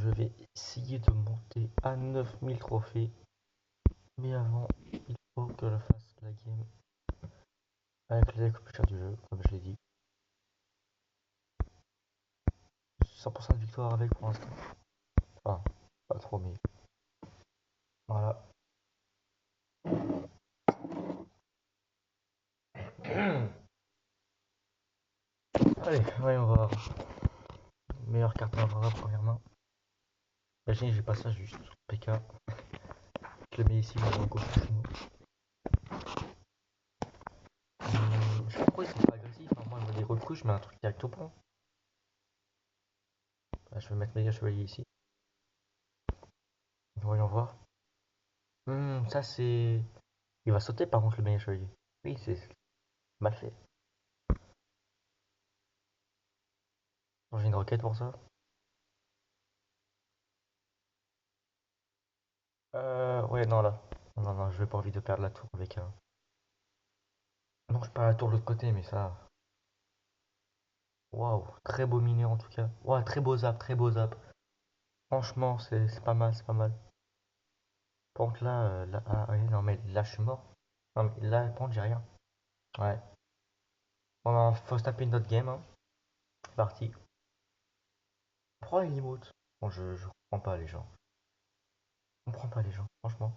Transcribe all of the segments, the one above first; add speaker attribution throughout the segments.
Speaker 1: je vais essayer de monter à 9000 trophées. Mais avant, il faut que je fasse la game avec les decks plus chers du jeu, comme je l'ai dit. 100% de victoire avec pour l'instant. Enfin, pas trop, mais voilà. Allez, voyons voir. Meilleure carte à avoir première main. Imaginez, j'ai pas ça juste. PK. Je le mets ici, mon logo. Je sais pas pourquoi ils sont pas agressifs. Hein. Moi, je me les recrue, je mets un truc direct au point. Bah, je vais mettre méga chevalier ici. Voyons voir. Ça c'est. Il va sauter par contre le méga chevalier. Oui, c'est mal fait. J'ai une roquette pour ça. Ouais, non, là. Non, non, je vais pas envie de perdre la tour avec un. Non, je perds la tour de l'autre côté, mais ça. Waouh, très beau minier en tout cas. Waouh, très beau zap, très beau zap. Franchement, c'est pas mal, c'est pas mal. Par contre, là, ah, ouais, non, mais là, je suis mort. Non, mais là, par contre, j'ai rien. Ouais. Bon, ben, faut se taper une autre game, hein. C'est parti. Pourquoi les emotes? Bon, je comprends pas les gens. Je comprends pas les gens, franchement.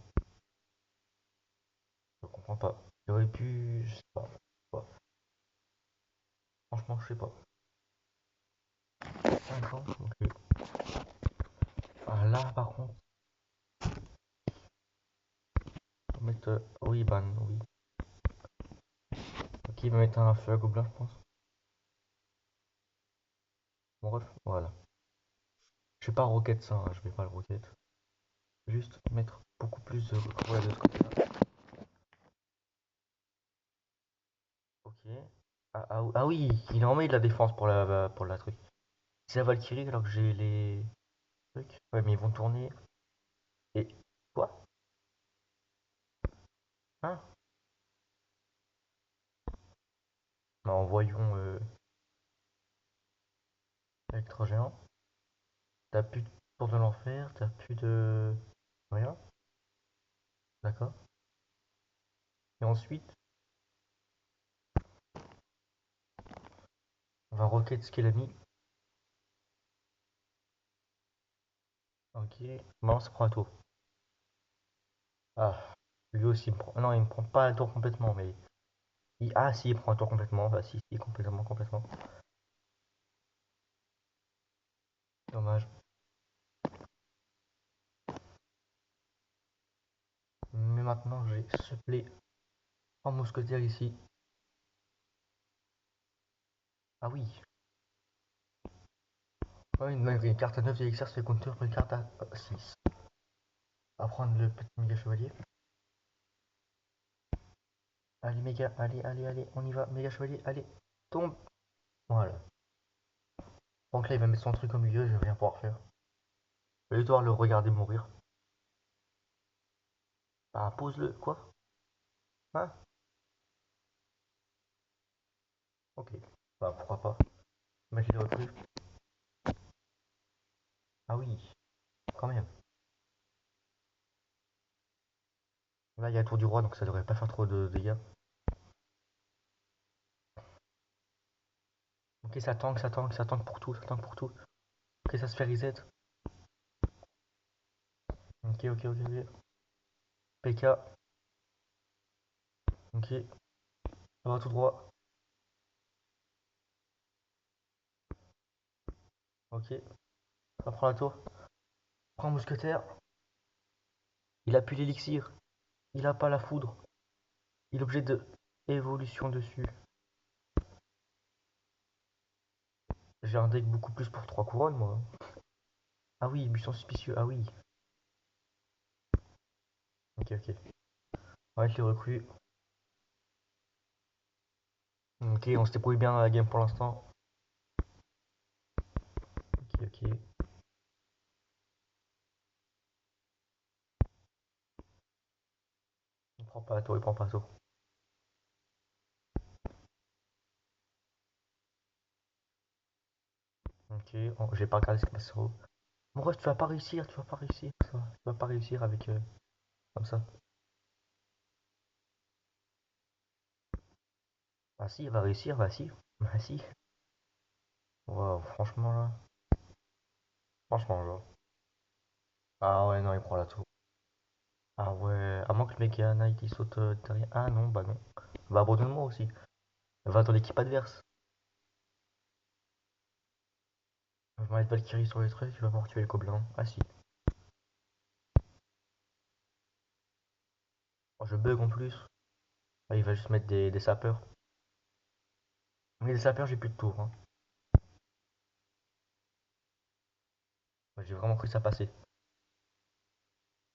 Speaker 1: Je comprends pas. J'aurais pu. Je sais pas. Quoi. Franchement, je sais pas. 5 ans, ok. Ah, là, par contre, faut mettre. Oui, ban, oui. Ok, il va mettre un feu à gobelin, je pense. Bon, bref, voilà. Je vais pas rocket ça, hein, je vais pas le rocket. Juste mettre beaucoup plus de recours de ce côté-là. Ok. Ah oui, il en met de la défense pour la truc. C'est la Valkyrie alors que j'ai les trucs. Ouais, mais ils vont tourner. Et. Quoi? Hein? Non, voyons électro-géant. T'as plus de tour de l'enfer, t'as plus de. Rien. D'accord. Et ensuite, on va rocket ce qu'il a mis. Ok. Maintenant, ça prend un tour. Ah. Lui aussi, il me prend. Non, il me prend pas un tour complètement, mais. Ah, si, il prend un tour complètement. Bah, si, si, complètement, complètement. Dommage. Mais maintenant, j'ai supplé en mousquetaire ici. Ah oui. Ouais, une carte à 9 d'élixir se fait counter pour une carte à 6. On va prendre le petit méga chevalier. Allez, méga, allez, allez, allez, on y va. Méga chevalier, allez, tombe. Voilà. Donc là, il va mettre son truc au milieu, je vais rien pouvoir faire. Je vais devoir le regarder mourir. Bah, pose-le. Quoi? Hein? Ok. Bah, pourquoi pas. Mettre les recrues. Ah oui, quand même. Là, il y a le tour du roi, donc ça devrait pas faire trop de dégâts. Ok, ça tank, ça tank, ça tank pour tout, ça tank pour tout. Ok, ça se fait reset. Ok, ok, ok, ok. PK. Ok, ça va tout droit. Ok, ça prend la tour. Prends mousquetaire. Il a plus l'élixir. Il a pas la foudre. Il est obligé de évolution dessus. J'ai un deck beaucoup plus pour 3 couronnes, moi. Ah oui, buisson suspicieux. Ah oui. Ok, ok. Ouais, je l'ai recru. Ok, on se débrouille bien dans la game pour l'instant. Ok, ok. Il prend pas la tour, il prend pas la tour. Ok, j'ai pas regardé ce qui passe sur haut. Mon ref, tu vas pas réussir, tu vas pas réussir, ça. Tu vas pas réussir avec comme ça. Ah si, il va réussir, bah si. Bah si. Waouh, franchement là. Franchement, genre. Ah ouais, non, il prend la tour. Ah ouais, à moins que le mec ait un knight, il saute derrière. Ah non, bah non. Bah abandonne-moi aussi. Va dans l'équipe adverse. Je vais mettre Valkyrie sur les trucs, tu vas pouvoir tuer le gobelin. Ah si. Oh, je bug en plus. Ah, il va juste mettre des sapeurs. Mais les sapeurs, j'ai plus de tours, hein. Ouais, j'ai vraiment cru ça passer.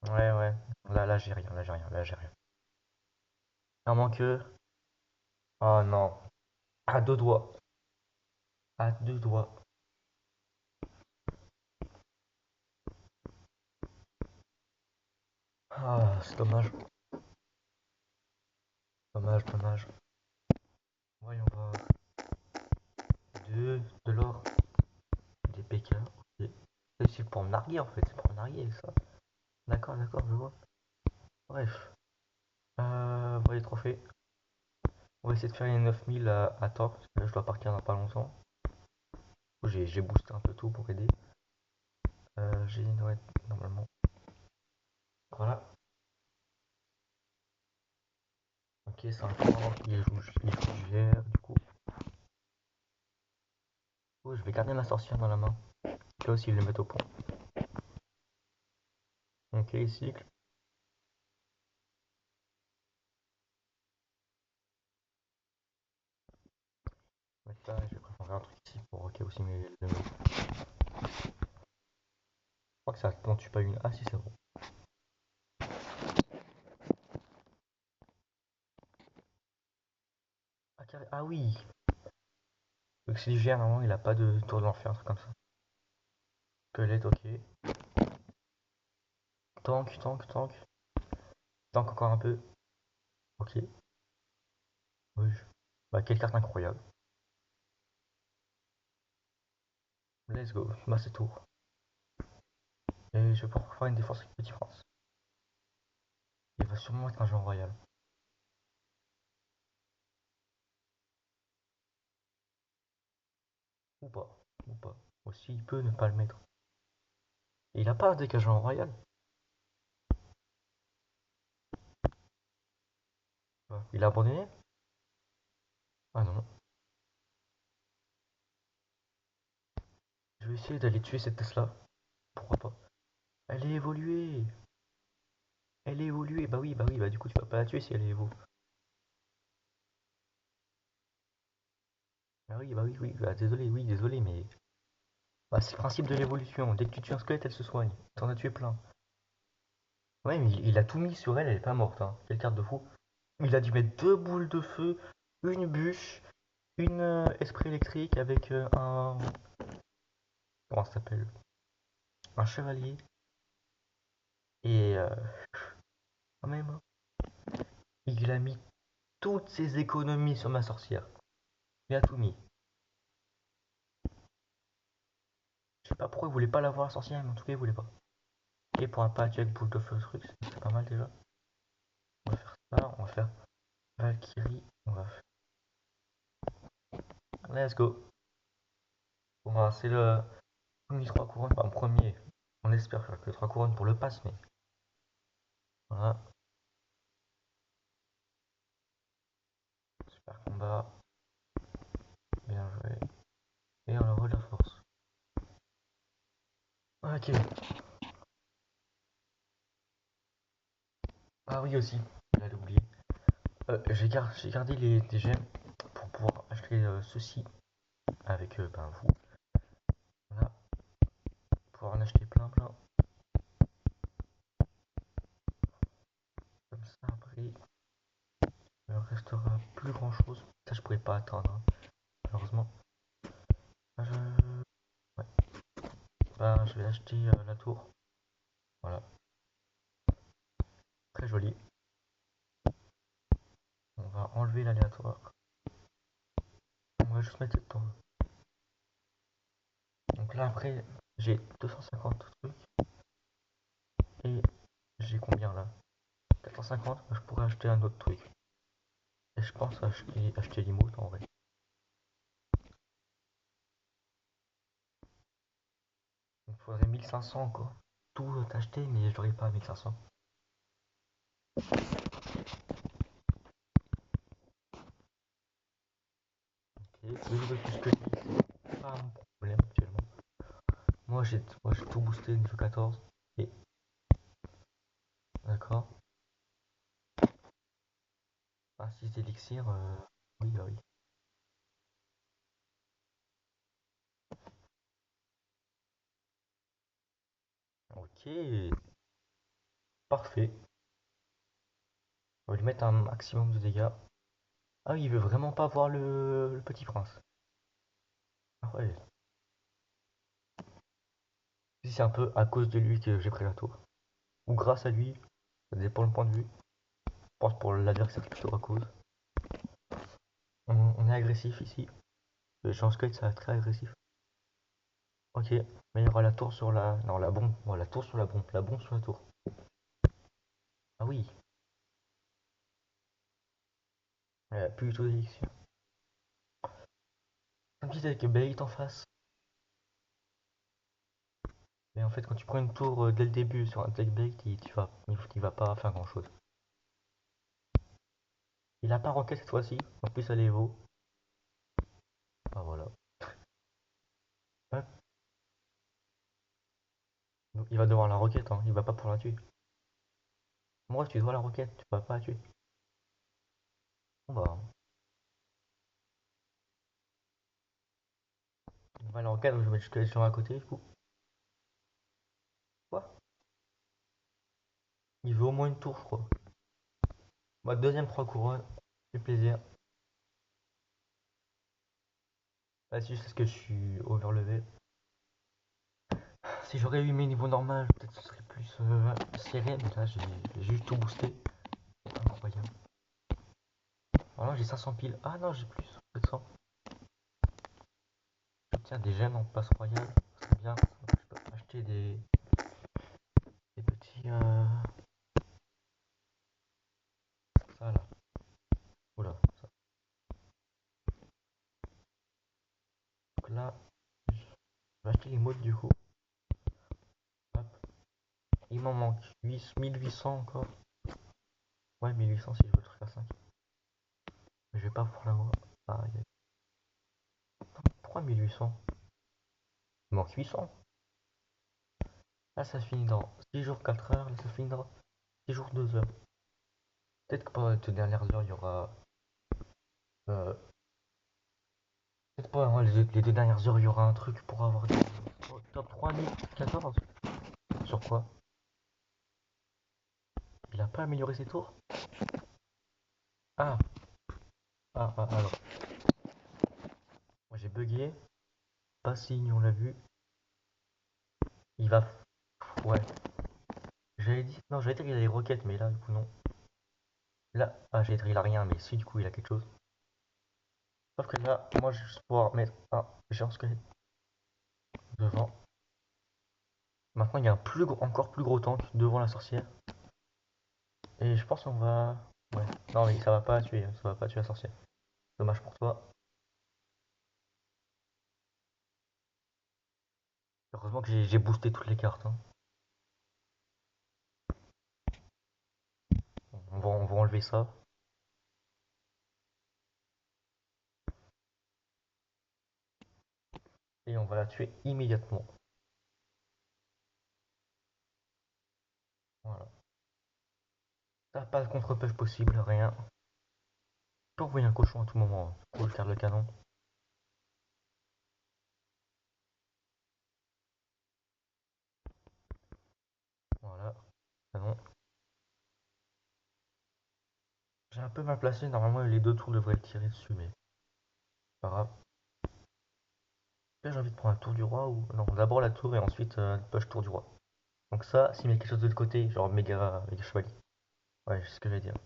Speaker 1: Ouais, ouais. Là, j'ai rien, là, j'ai rien, là, j'ai rien. À moins que. Oh non. À deux doigts. À deux doigts. Ah, c'est dommage. Dommage, dommage. Voyons voir. De l'or. Des PK. Ok. C'est pour me narguer en fait, c'est pour me narguer ça. D'accord, d'accord, je vois. Bref. Bon, les trophées. On va essayer de faire les 9000 à temps, parce que là je dois partir dans pas longtemps. J'ai boosté un peu tout pour aider. J'ai ouais, normalement. Voilà. Ok, c'est un camp. Il joue vert du coup. Oh, je vais garder ma sorcière dans la main. Là aussi, je vais le mettre au point. Ok, il cycle. Ouais, ça, je vais préparer un truc ici pour ok aussi mes le. Je crois que ça ne tue pas une. Ah si, c'est bon. Ah, ah oui. Oxygène, normalement, il a pas de tour de l'enfer, un truc comme ça. Squelette, ok. Tank, tank, tank. Tank encore un peu. Ok. Oui. Bah, quelle carte incroyable. Let's go. Bah, c'est tout. Et je vais pouvoir faire une défense avec Petit France. Il va sûrement être un jeu royal. Ou pas. Ou pas. Aussi, il peut ne pas le mettre. Et il a pas un deck à jeu royal. Il a abandonné. Ah non. Je vais essayer d'aller tuer cette Tesla. Pourquoi pas. Elle est évoluée. Elle est évoluée. Bah oui, bah du coup, tu vas pas la tuer si elle est évo. Ah oui, bah oui, oui. Bah, désolé, oui, désolé, mais. Bah, c'est le principe de l'évolution. Dès que tu tues un squelette, elle se soigne. T'en as tué plein. Ouais, mais il a tout mis sur elle, elle est pas morte, hein. Quelle carte de fou. Il a dû mettre deux boules de feu, une bûche, une esprit électrique avec un. Comment ça s'appelle? Un chevalier. Et quand même, hein, il a mis toutes ses économies sur ma sorcière. Il a tout mis. Je sais pas pourquoi il voulait pas l'avoir la sorcière, mais en tout cas il voulait pas. Et pour un patch avec boule de feu truc, c'est pas mal déjà. On va faire ça, on va faire Valkyrie, on va faire. Let's go. Bon, bah, c'est le premier 3 couronnes, enfin premier. On espère faire que 3 couronnes pour le pass, mais voilà. Super combat, bien joué. Et on envoie de la force. Ok. Ah oui aussi, j'allais oublier. J'ai gardé des gemmes pour pouvoir acheter ceci avec ben, vous. Voilà, pouvoir en acheter plein plein. Comme ça après, il ne restera plus grand chose. Ça je pourrais pas attendre, hein, malheureusement. Ouais. Bah, je vais acheter la tour. Voilà, très joli. On va enlever l'aléatoire. On va juste mettre cette tour. Donc là après, j'ai 250 trucs. Et j'ai combien là? 450, je pourrais acheter un autre truc. Et je pense acheter l'emote en vrai. Il me faudrait 1500 quoi. Tout acheter, mais je n'aurai pas 1500. Ok, le niveau plus que lui, c'est pas mon problème actuellement. Moi j'ai tout boosté niveau 14. Et d'accord. Ah, 6 élixirs, oui, bah oui. Ok, parfait. On va lui mettre un maximum de dégâts. Ah oui, il veut vraiment pas voir le petit prince. Ah ouais. Si c'est un peu à cause de lui que j'ai pris la tour. Ou grâce à lui, ça dépend le point de vue. Je pense pour l'adversaire c'est plutôt à cause. On est agressif ici. Le change skate ça va être très agressif. Ok, mais il y aura la tour sur la. Non, la bombe. Bon, la tour sur la bombe. La bombe sur la tour. Ah oui, elle a plus du tout d'élixir. Un petit avec Bait en face. Mais en fait, quand tu prends une tour dès le début sur un deck Bait, il va pas faire grand chose. Il a pas rocket cette fois-ci. En plus, elle est vaut. Ah voilà. Hop. Donc, il va devoir la roquette, hein. Il va pas pour la tuer. Moi, tu dois la roquette, tu vas pas la tuer. Bon bah, il va la roquette, je vais mettre juste les gens à côté du coup. Quoi? Il veut au moins une tour, je crois. Ma deuxième 3 couronnes, fait plaisir. Là, c'est juste parce que je suis overlevé. Si j'aurais eu mes niveaux normaux, peut-être ce serait plus serré, mais là, j'ai juste tout boosté. C'est incroyable. Alors j'ai 500 piles. Ah non, j'ai plus, 700. J'obtiens des gemmes en passe royale. C'est bien. Je peux acheter des petits. Ça là. Oula. Ça. Donc là, je vais acheter les modes du coup. Hop. Il m'en manque 1800 encore. Ouais, 1800 si je veux le truc à 5. Mais je vais pas pouvoir l'avoir. Ah, pourquoi 1800? Il manque 800. Là, ça se finit dans 6 jours 4 heures. Là, ça se finit dans 6 jours 2 heures. Peut-être que pendant les 2 dernières heures, il y aura. euh, Peut-être pas, hein, les 2 dernières heures, il y aura un truc pour avoir des top 3014. Sur quoi? Il a pas amélioré ses tours? Ah, alors. Moi j'ai bugué. Pas signe, on l'a vu. Il va. Ouais. J'avais dit. Non, j'allais dire qu'il a des roquettes, mais là, du coup, non. Là, ah, j'allais dire il a rien, mais si, du coup, il a quelque chose. Sauf que là, moi, je vais juste pouvoir mettre un géant squelette devant. Maintenant, il y a un encore plus gros tank devant la sorcière. Et je pense qu'on va. Ouais. Non, mais ça va pas tuer. Ça va pas tuer la sorcière. Dommage pour toi. Heureusement que j'ai boosté toutes les cartes, hein. On va enlever ça. Et on va la tuer immédiatement. Voilà. T'as pas de contre-push possible, rien. Tu peux envoyer un cochon à tout moment, hein. Pour le faire le canon. Voilà. Canon. J'ai un peu mal placé, normalement les deux tours devraient le tirer dessus, mais pas grave. Là j'ai envie de prendre un tour du roi ou. Non, d'abord la tour et ensuite push tour du roi. Donc ça, s'il met quelque chose de l'autre côté, genre méga chevalier. Ouais, c'est ce que j'allais dire.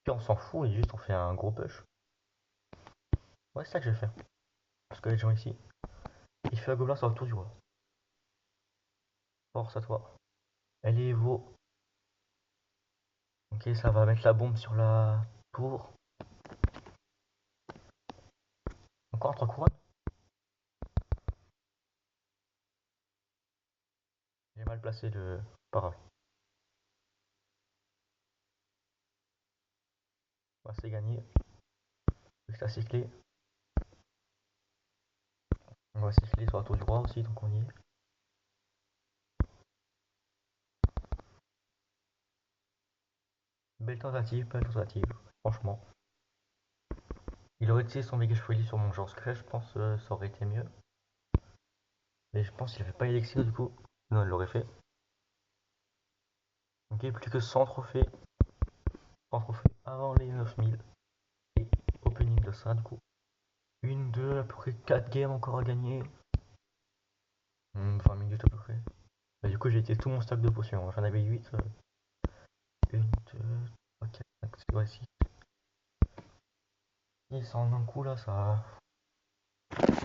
Speaker 1: Puis on s'en fout et juste on fait un gros push. Ouais, c'est ça que je vais faire. Parce que les gens ici, fait à gobelin, ça va autour du roi. Force à toi. Elle est Evo. Ok, ça va mettre la bombe sur la tour. Encore 3 couronnes. J'ai mal placé le. Pas grave. Bah, c'est gagné. Juste à cycler. On va cycler sur la tour du roi aussi, donc on y est. Belle tentative, franchement. Il aurait tiré son méga chevalier sur mon genre secret, je pense ça aurait été mieux. Mais je pense qu'il avait pas élixir du coup. Non, il l'aurait fait. Ok, plus que 100 trophées. 100 trophées avant les 9000. Et opening de ça du coup. Une, deux, à peu près 4 games encore à gagner. 20 minutes à peu près. Bah, du coup, j'ai été tout mon stock de potions. J'en avais 8. 1, 2, 3, 4, 5, 6, ouais, 6. Et ça en un coup là, ça.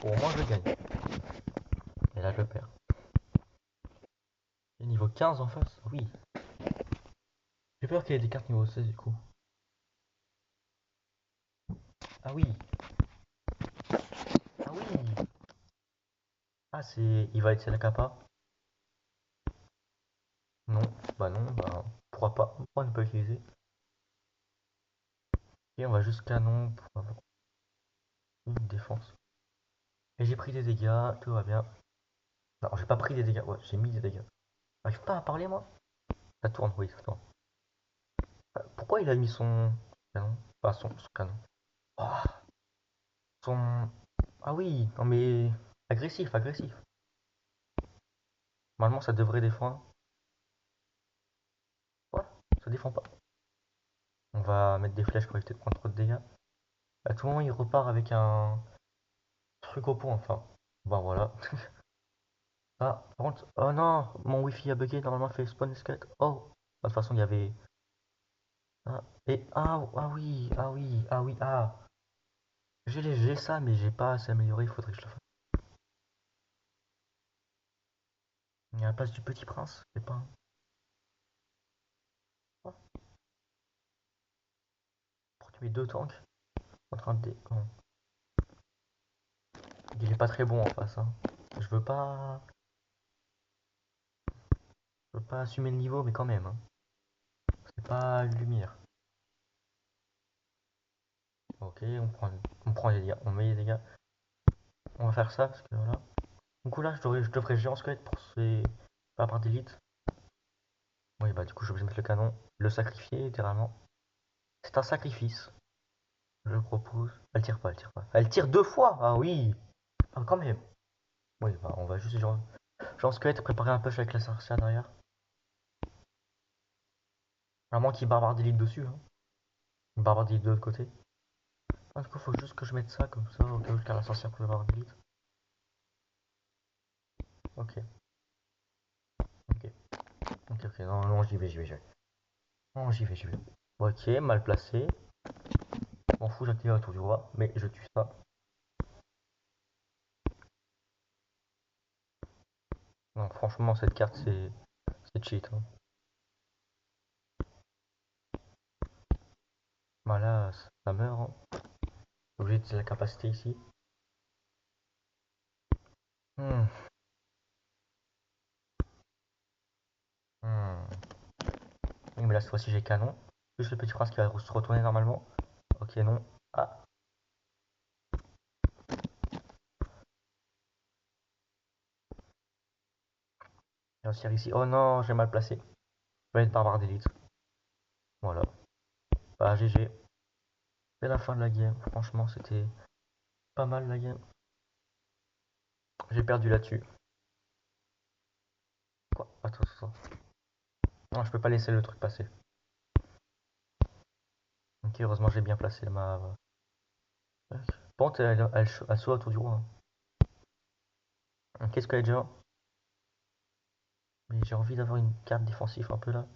Speaker 1: Pour moi, je gagne. Et là, je perds. Et niveau 15 en face, oui. J'ai peur qu'il y ait des cartes niveau 16 du coup. Ah oui, ah oui. Ah, c'est. Il va être la capa. Non, bah non, bah. Pourquoi pas? Pourquoi ne pas utiliser? Et on va juste canon pour avoir une défense. Et j'ai pris des dégâts, tout va bien. Non, j'ai pas pris des dégâts, ouais, j'ai mis des dégâts. J'arrive pas à parler moi? Ça tourne, oui, ça tourne. Pourquoi il a mis son canon? Pas son canon. Oh, son. Ah oui, non mais. Agressif, agressif. Normalement ça devrait défendre. Ouais, ça défend pas. On va mettre des flèches pour éviter de prendre trop de dégâts. À tout moment il repart avec un truc au pont, enfin. Bah voilà. Ah, par contre. Oh non, mon wifi a bugué, normalement il fait spawn squelette. Oh, de toute façon il y avait. Ah, et. Ah oui, ah oui, ah oui, ah. J'ai ça, mais j'ai pas assez amélioré, il faudrait que je le fasse. Il y a la place du petit prince, c'est pas. Oh, pour tuer deux tanks en train de. Oh. Il est pas très bon en face, hein. Je veux pas. Je veux pas assumer le niveau, mais quand même, hein. C'est pas lumière. Ok, on prend les dégâts, on met les dégâts. On va faire ça parce que voilà. Du coup là, je devrais géant squelette pour ces. Pas par d'élite. Oui, bah du coup, je suis obligé de mettre le canon. Le sacrifier, littéralement. C'est un sacrifice. Je propose. Elle tire pas, elle tire pas. Elle tire deux fois. Ah oui. Ah, quand même. Oui, bah on va juste géant squelette, préparer un push avec la sorcière derrière. À moins qu'il barbare d'élite dessus, hein. Barbare d'élite de l'autre côté. Ah, du coup, faut juste que je mette ça comme ça, au cas où je garde la sorcière pour le barbare d'élite. Ok, ok. Ok, ok. Non, non, j'y vais, j'y vais, j'y vais. Non, j'y vais, j'y vais. Ok, mal placé. M'en fous, j'active un tour du roi, mais je tue ça. Non, franchement, cette carte, c'est cheat, hein. Bah là, ça meurt, hein. Obligé de la capacité ici. Hmm, hmm. Oui, mais là, cette fois-ci, j'ai canon. Plus le petit prince qui va se retourner normalement. Ok, non. Ah, il y a ici. Oh non, j'ai mal placé. Je vais être barbare d'élite. Voilà. Bah, GG. C'est la fin de la game. Franchement, c'était pas mal la game. J'ai perdu là-dessus. Quoi? Attends, attends. Non, je peux pas laisser le truc passer. Ok, heureusement, j'ai bien placé ma. Pente, elle saute autour du roi, hein. Qu'est-ce qu'elle a déjà? Mais j'ai envie d'avoir une carte défensive un peu là.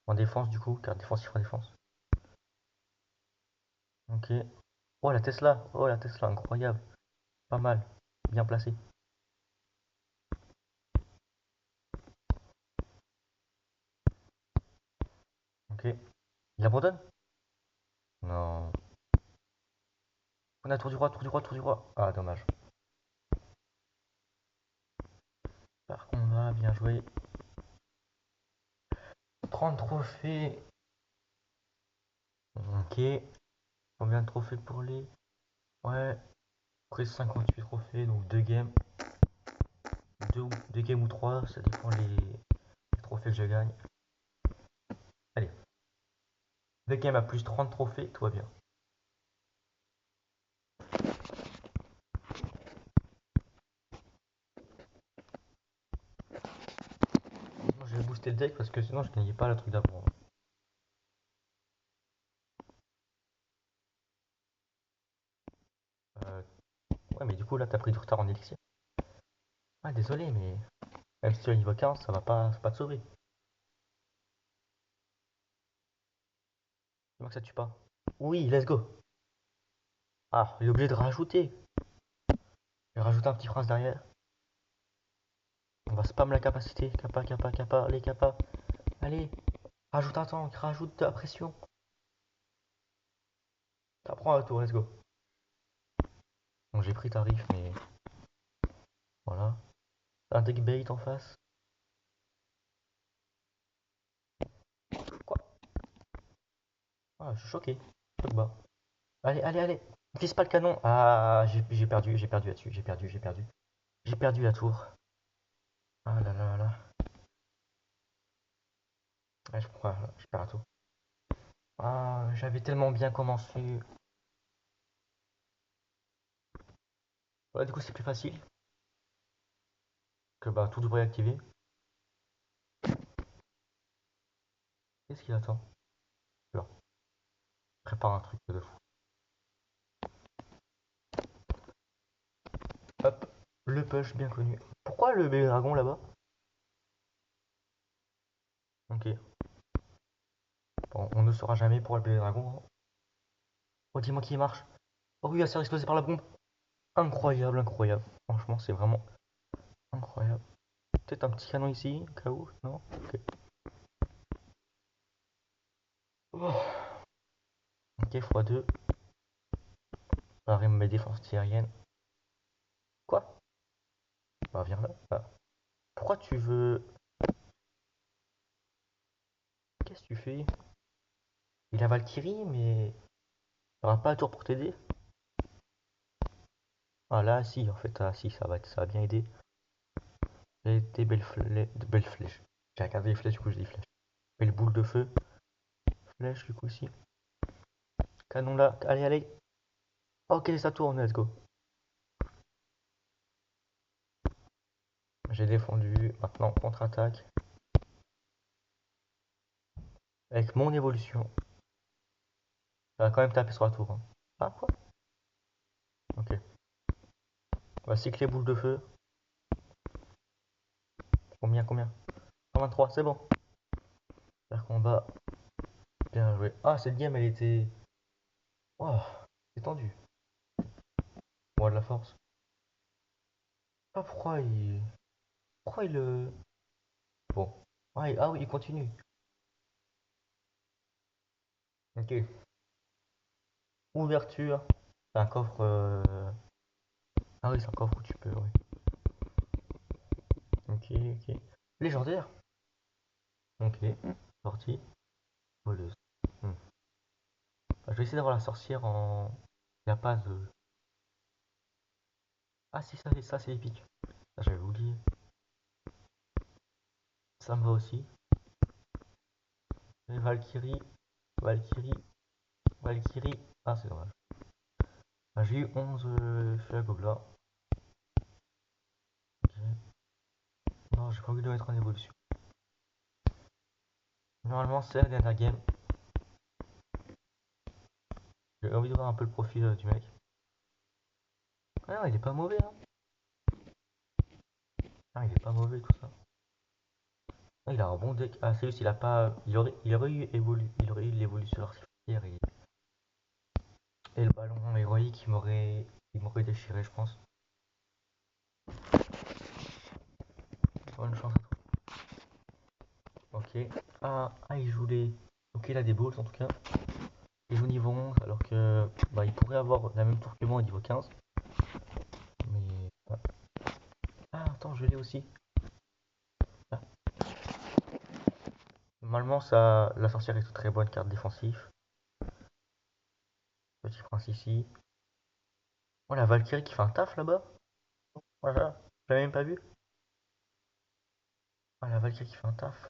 Speaker 1: En défense, du coup. Carte défensive en défense. Ok. Oh, la Tesla. Oh, la Tesla, incroyable. Pas mal. Bien placé. Ok. Il abandonne? Non. On a tour du roi, tour du roi, tour du roi. Ah, dommage. Par contre, là, bien joué. 30 trophées. Ok. Combien de trophées pour les... Ouais. Après 58 trophées, donc 2 games. 2 games ou 3, ça dépend les trophées que je gagne. Allez. 2 games à plus 30 trophées, tout va bien. Je vais booster le deck parce que sinon je gagnais pas le truc d'avant. Euh, ouais, mais du coup là t'as pris du retard en élixir. Ah, désolé, mais même si tu es niveau 15, ça va pas te sauver. Dis-moi que ça tue pas. Oui, let's go. Ah, il est obligé de rajouter. Je vais rajouter un petit prince derrière. On va spam la capacité. Kappa, kappa, kappa, allez, kappa. Allez, rajoute un tank, rajoute de la pression. T'apprends à tour, let's go. Bon, j'ai pris tarif, mais voilà. Un deck bait en face. Quoi? Ah, je suis choqué. Choc bas. Allez, allez, allez. Vise pas le canon. Ah, j'ai perdu là-dessus. J'ai perdu. J'ai perdu la tour. Ah là là là. Ouais, je perds la tour. Ah, j'avais tellement bien commencé. Ouais, du coup, c'est plus facile que bah tout devrait activer. Qu'est-ce qu'il attend? Là, prépare un truc de fou. Hop, le push bien connu. Pourquoi le bébé dragon là-bas? Ok. Bon, on ne saura jamais pour le bébé dragon, hein. Oh, dis-moi qu'il marche. Oh oui, il va se faire exploser par la bombe. Incroyable, incroyable. Franchement, c'est vraiment incroyable. Peut-être un petit canon ici, au cas où, non? Ok. Oh. Ok, x2. Ça va mes défenses aériennes. Quoi? Bah, viens là. Ah. Pourquoi tu veux. Qu'est-ce que tu fais? Il a Valkyrie, mais. Il aura pas un tour pour t'aider? Ah là, si, en fait, ah si, ça va bien aider. Des belles flèches. J'ai regardé les flèches, du coup, j'ai dit flèches. Belle boule de feu. Flèche, du coup, ici. Canon là. Allez, allez. Ok, ça tourne, let's go. J'ai défendu. Maintenant, contre-attaque. Avec mon évolution. Ça va quand même taper sur la tour, hein. Ah, quoi? Ok. On va cycler boule de feu. Combien, combien? 123, c'est bon. Faire combat. Bien joué. Ah, cette game, elle était. Oh, c'est tendu. Moi, de la force. Ah, Pourquoi il. Bon. Ah oui, il continue. Ok. Ouverture. C'est un coffre. Ah oui, c'est un coffre où tu peux, oui. Ok, ok. Légendaire. Ok. Sortie. Voleuse. Hmm. Je vais essayer d'avoir la sorcière en. Il n'y a pas de. Ah si, ça c'est épique. Ça, j'avais oublié. Ça me va aussi. Et Valkyrie. Valkyrie. Valkyrie. Ah, c'est dommage. Ah, j'ai eu 11 chez la Gobla. Ok. Non, j'ai pas envie de le mettre en évolution. Normalement, c'est la dernière game. J'ai envie de voir un peu le profil du mec. Ah non, il est pas mauvais, hein. Ah, il est pas mauvais tout ça. Ah, il a un bon deck. Ah, c'est juste, il a pas. Il aurait eu l'évolution artificielle et le ballon héroïque, il m'aurait déchiré, je pense. Bonne chance à toi. Ok. Il joue les. Ok, qu'il a des balls en tout cas. Il joue niveau 11 alors que bah, il pourrait avoir la même tour que moi au niveau 15. Mais. Ouais. Ah, attends, je l'ai aussi. Ah. Normalement, ça, la sorcière est une très bonne carte défensive. Petit prince ici. Oh, la Valkyrie qui fait un taf là-bas. Voilà, j'avais même pas vu. Oh, la Valkyrie qui fait un taf.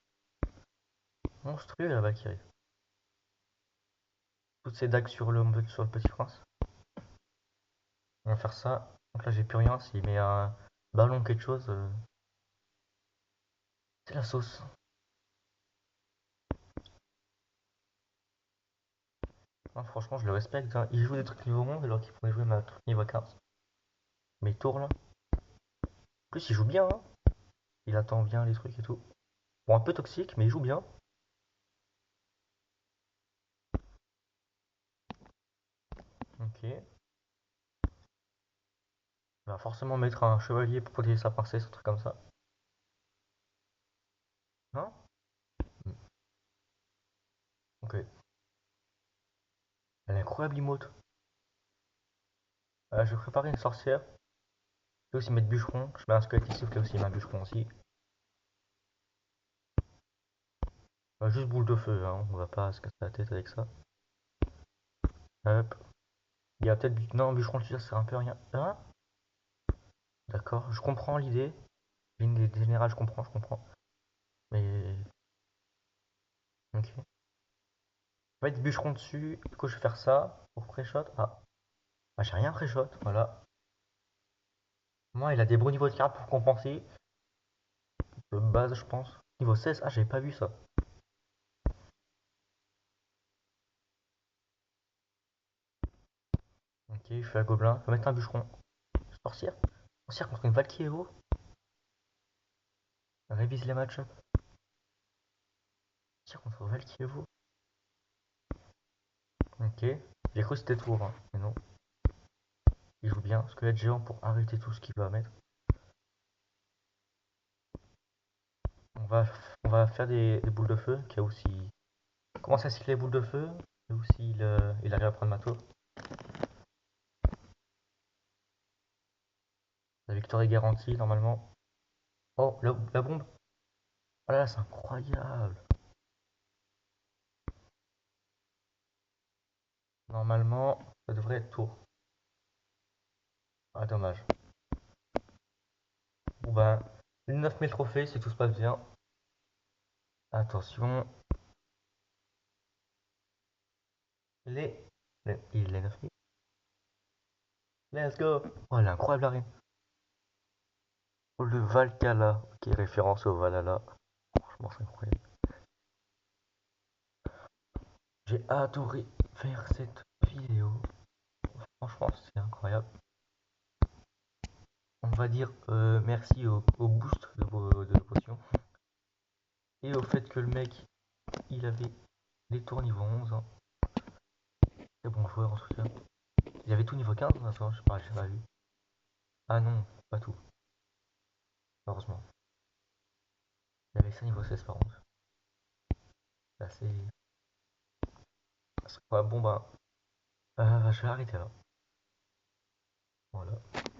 Speaker 1: Monstrueux la Valkyrie. Toutes ces dagues sur le petit prince. On va faire ça. Donc là, j'ai plus rien. S'il met un ballon quelque chose, c'est la sauce. Non, franchement, je le respecte, hein. Il joue des trucs niveau 11 alors qu'il pourrait jouer ma truc niveau 15. Mes tours là. En plus, il joue bien, hein. Il attend bien les trucs et tout. Bon, un peu toxique, mais il joue bien. Ok. Il va forcément mettre un chevalier pour protéger sa princesse, un truc comme ça. Non? Ok. Elle est incroyable, l'emote. Je vais préparer une sorcière. Je vais aussi mettre bûcheron. Je mets un squelette ici, je aussi mettre un bûcheron aussi. Juste boule de feu, hein. On va pas se casser la tête avec ça. Hop. Il y a peut-être. Non, bûcheron, tu sais, c'est un peu rien. Hein? D'accord, je comprends l'idée. L'idée générale, je comprends, je comprends. Mais. Ok. On va être bûcheron dessus. Du coup, je vais faire ça pour pré-shot. Ah. Ah, j'ai rien pré-shot, voilà. Moi, il a des bons niveaux de cartes pour compenser. De base, je pense. Niveau 16, ah, j'avais pas vu ça. Ok, je fais un gobelin. Je vais mettre un bûcheron. Sorcière. Sorcière contre une Valkyrie Evo. Révise les match-up. Sorcière contre Valkyrie Evo. Ok. J'ai cru que c'était tour, hein. Mais non. Il joue bien. Squelette géant pour arrêter tout ce qu'il va mettre. On va, on va faire des boules de feu. Qui a aussi. Commence à cycler les boules de feu. Et aussi, il arrive à prendre ma tour. La victoire est garantie normalement. Oh, la bombe. Oh là là, c'est incroyable. Normalement, ça devrait être tour. Ah, dommage. Bon ben, 9000 trophées si tout se passe bien. Attention. Il est 9000. Let's go. Oh, elle est incroyable la reine. Oh, le Valhalla, qui est référence au Valhalla. Franchement, c'est incroyable. J'ai adoré faire cette vidéo. Franchement, c'est incroyable. On va dire merci au boost de potions. Et au fait que le mec, il avait des tours niveau 11, hein. Très bon joueur en tout cas. Il avait tout niveau 15, attends, je sais pas, j'ai pas vu. Ah non, pas tout, heureusement. Il avait ça niveau 16 par contre. Là c'est pas bon bah. Je vais arrêter là. Voilà.